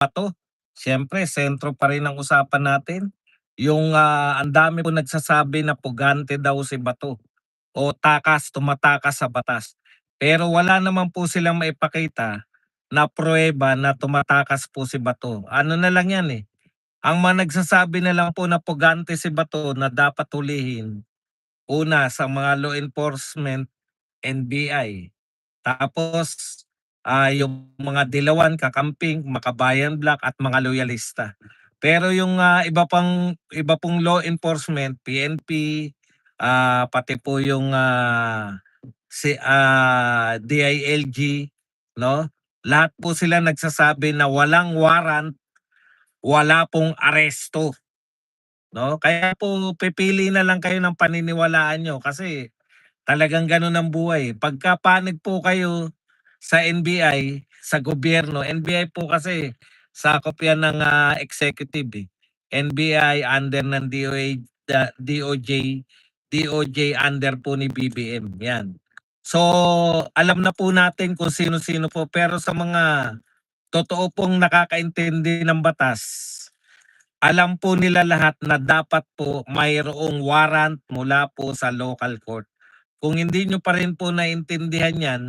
Bato, siyempre sentro pa rin ng usapan natin. Yung, ang dami po nagsasabi na pugante daw si Bato o tumatakas sa batas. Pero wala naman po silang maipakita na pruweba na tumatakas po si Bato. Ano na lang 'yan, eh, ang mga nagsasabi na lang po na pugante si Bato na dapat hulihin, una sa mga law enforcement, NBI. Tapos, yung mga dilawan, kakamping, makabayan black at mga loyalista. Pero yung, iba pong law enforcement, PNP, pati po yung, DILG, 'no? Lahat po sila nagsasabi na walang warrant, wala pong aresto, 'no? Kaya po pipili na lang kayo ng paniniwalaan niyo kasi talagang gano'n ang buhay. Pagka panig po kayo sa NBI, sa gobyerno, NBI po kasi sakop 'yan ng, executive, eh. NBI under ng DOJ, DOJ under po ni BBM, 'yan. So, alam na po natin kung sino-sino po, pero sa mga totoo pong nakakaintindi ng batas, alam po nila lahat na dapat po mayroong warrant mula po sa local court. Kung hindi nyo pa rin po naintindihan 'yan,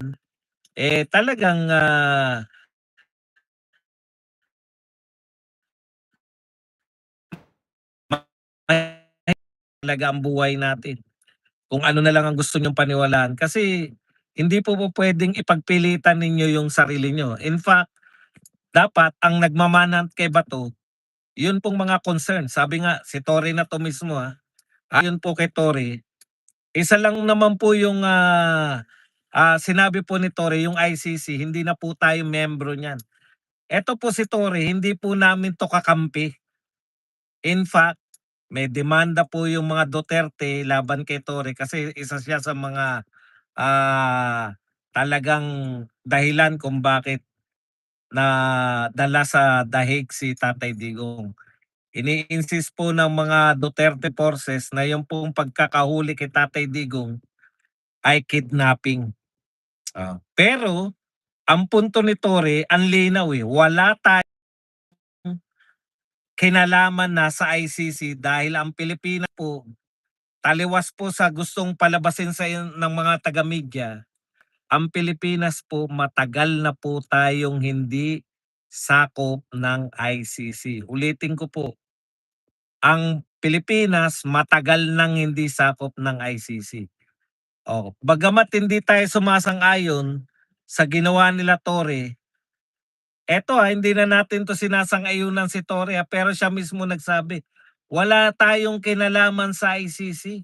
eh, talagang, mahirap talaga ang buhay natin. Kung ano na lang ang gusto niyong paniwalaan kasi hindi po puwedeng ipagpilitan ninyo yung sarili niyo. In fact, dapat ang nagmamana kay Bato, yun pong mga concern. Sabi nga si Tory na 'to mismo, ayon po kay Tory, isa lang naman po yung, sinabi po ni Tory yung ICC, hindi na po tayo miyembro niyan. Eto po si Tory, hindi po namin 'to kakampi. In fact, may demanda po yung mga Duterte laban kay Tory kasi isa siya sa mga, talagang dahilan kung bakit nadala sa dahig si Tatay Digong. Ini-insist po ng mga Duterte forces na yung pong pagkakahuli kay Tatay Digong ay kidnapping. Pero ang punto ni Tory ang linaw, eh, wala tayong kinalaman na sa ICC dahil ang Pilipinas po, taliwas po sa gustong palabasin ng mga taga-media, ang Pilipinas po matagal na po tayong hindi sakop ng ICC. Ulitin ko po, ang Pilipinas matagal nang hindi sakop ng ICC. Bagamat hindi tayo sumasang-ayon sa ginawa nila Tory, eto, hindi na natin 'to sinasang-ayunan si Tory, pero siya mismo nagsabi, wala tayong kinalaman sa ICC.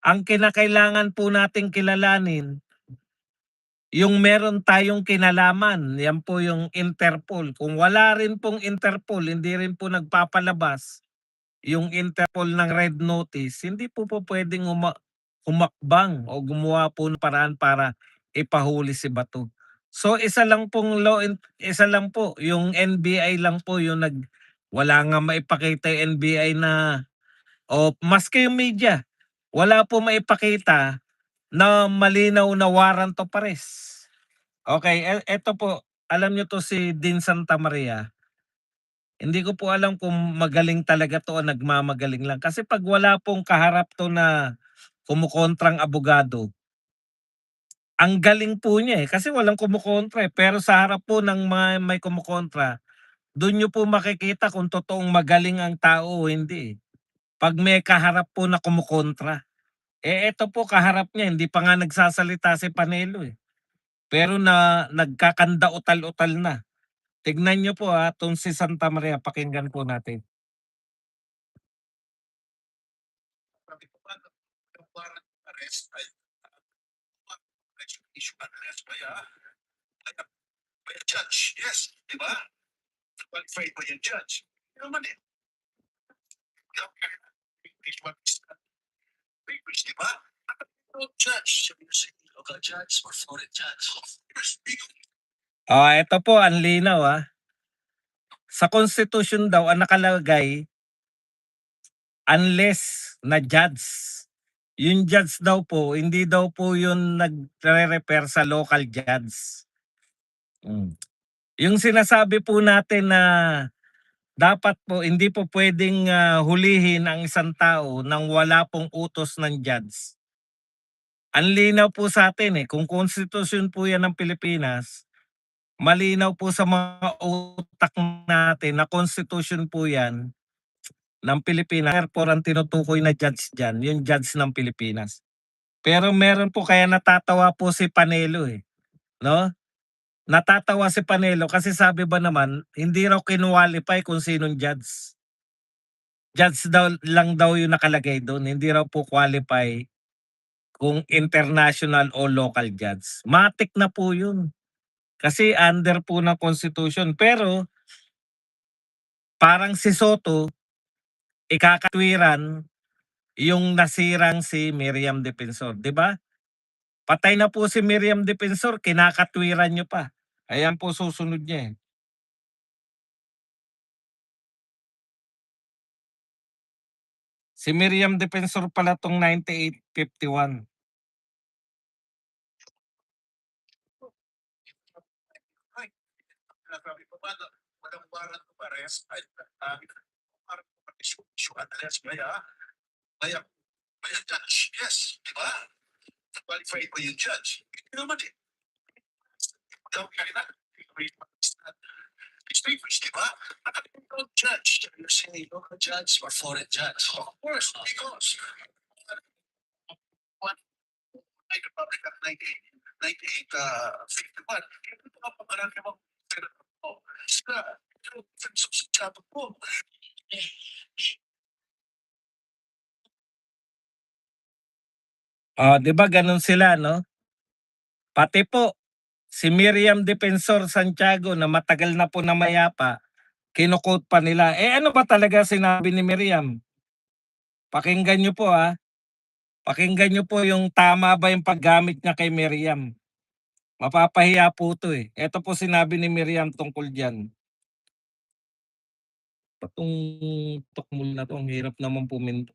Ang kinakailangan po nating kilalanin, yung meron tayong kinalaman, yan po yung Interpol. Kung wala rin pong Interpol, hindi rin po nagpapalabas yung Interpol ng red notice, hindi po puwedeng humakbang o gumawa po ng paraan para ipahuli si Bato. So isa lang po yung NBI lang po yung wala nga maipakita yung NBI na o maski yung media, wala po maipakita na malinaw na warrant of arrest. Okey, eto po, alam niyo 'to si Dean Santamaria. Hindi ko po alam kung magaling talaga 'to o nagmamagaling lang. Kasi 'pag wala pong kaharap 'to na kumukontrang abogado, ang galing po niya, eh, kasi walang kumukontra, eh. Pero sa harap po ng mga may kumukontra, dun niyo po makikita kung totoong magaling ang tao o hindi, eh. 'Pag may kaharap po na kumukontra. Eh, eto po kaharap niya hindi pa nga nagsasalita si Panelo, eh. Pero nagkakanda-utal-utal na. Tignan niyo po, 'tong si Santamaria pakinggan po natin. Sabi ko nga yung warrant of arrest ay issue unless by a judge. Yes, di ba? Qualified by a judge. Hindi naman eh. This one is papers, di ba? No judge. Sabi ko sa local judge or foreign judge. Ito po ang linaw, Sa constitution daw ang nakalagay, unless na judge. Yung judge daw po, hindi daw po yun nagre-refer sa local judge. Hmm. Yung sinasabi po natin na dapat po hindi po puwedeng, hulihin ang isang tao nang wala pong utos ng judge. Ang linaw po sa'tin, kung konstitusyon po 'yan ng Pilipinas, malinaw po sa mga utak natin na konstitusyon po 'yan ng Pilipinas, therefore ang tinutukoy na judge diyan, yung judge ng Pilipinas. Pero meron po kaya natatawa po si Panelo, 'no? Natatawa si Panelo kasi sabi ba naman hindi raw kinuwalify kung sinong judge. Judge daw lang daw yung nakalagay dun, hindi raw po qualify kung international o local judge. Matik na po yun, kasi under po ng constitution. Pero parang si Soto, ikakatwiran yung nasirang si Miriam Defensor, 'di ba? Patay na po si Miriam Defensor, kinakatwiran niyo pa. Ayan po susunod niya. Si Miriam Defensor pala 'tong 9851. Sinasabi ko ba na walang warrant of arrest ay warrant of issue unless by a by a judge. Yes, di ba? Qualified by yung judge. Hindi naman daw kaya na. These papers, di ba? Nakalimutan judge. You're saying local judge or foreign judge? Of course, because one by the Republic Act 9851, ito ang pangalan ng mga senator po. Sa po. Oh, 'di ba gano'n sila 'no? Pati po si Miriam Defensor Santiago na matagal na po namayapa, kino-quote pa nila. Ano ba talaga sinabi ni Miriam? Pakinggan niyo po, pakinggan niyo po yung tama ba yung paggamit niya kay Miriam. Mapapahiya po 'to, Eto po sinabi ni Miriam tungkol diyan. Ba't 'tong tukmol na 'to ang hirap naman puminto.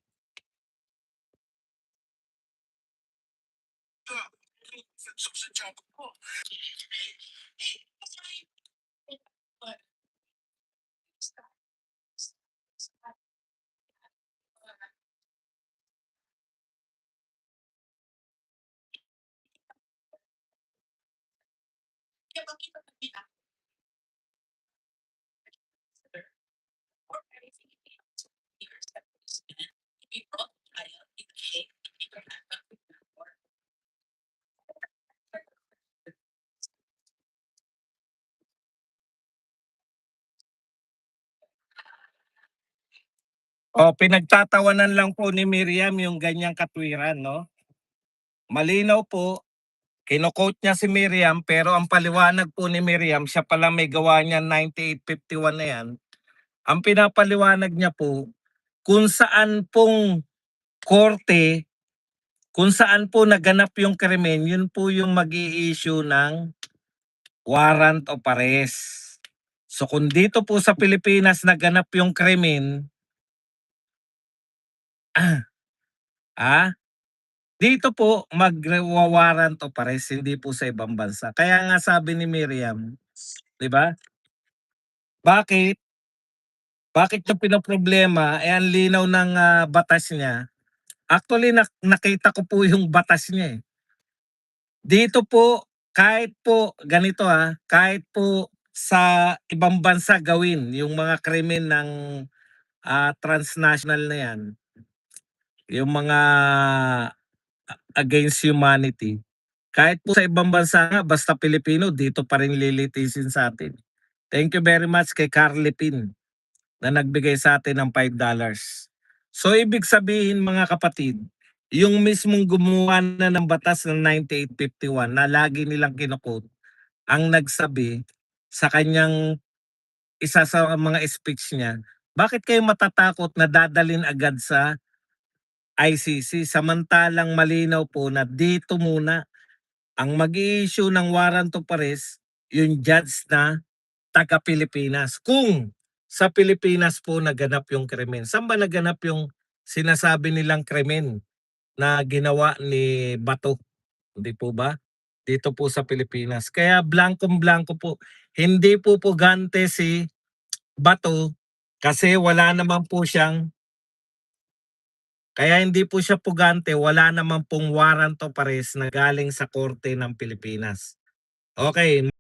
Pinagtatawanan lang po ni Miriam yung ganyang katwiran 'no. Malinaw po, kino-quote niya si Miriam pero ang paliwanag po ni Miriam siya pala may gawa niyan 9851 na 'yan. Ang pinapaliwanag niya po kung saan pong korte, kung saan po naganap yung krimen, yun po yung mag-i-issue ng warrant of arrest. So kung dito po sa Pilipinas naganap yung krimen, ah, dito po magwa-warrant of arrest, hindi po sa ibang bansa. Kaya nga sabi ni Miriam, 'di ba? Bakit? Bakit niya pinoproblema, ang linaw ng, batas niya. Actually nakita ko po yung batas niya, Dito po, kahit po ganito, kahit po sa ibang bansa gawin yung mga krimen ng, transnational na 'yan, yung mga against humanity. Kahit po sa ibang bansa nga basta Pilipino dito pa rin lilitisin sa'tin. Thank you very much kay Carly Pin na nagbigay sa atin ng $5. So ibig sabihin mga kapatid, yung mismong gumawa na ng batas ng 9851 na lagi nilang kino-quote, ang nagsabi sa kanyang isa sa mga speech niya, bakit kayo matatakot na dadalhin agad sa ICC samantalang malinaw po na dito muna ang mag-i-issue ng warrant of arrest yung judge na taga Pilipinas. Kung sa Pilipinas po naganap yung krimen, saan ba naganap yung sinasabi nilang krimen na ginawa ni Bato, hindi po ba? dito po sa Pilipinas. Kaya blankong-blanko po. Hindi po pugante si Bato kasi wala naman po siyang kaya hindi po siya pugante, wala naman pong warrant of arrest na galing sa korte ng Pilipinas. Okay.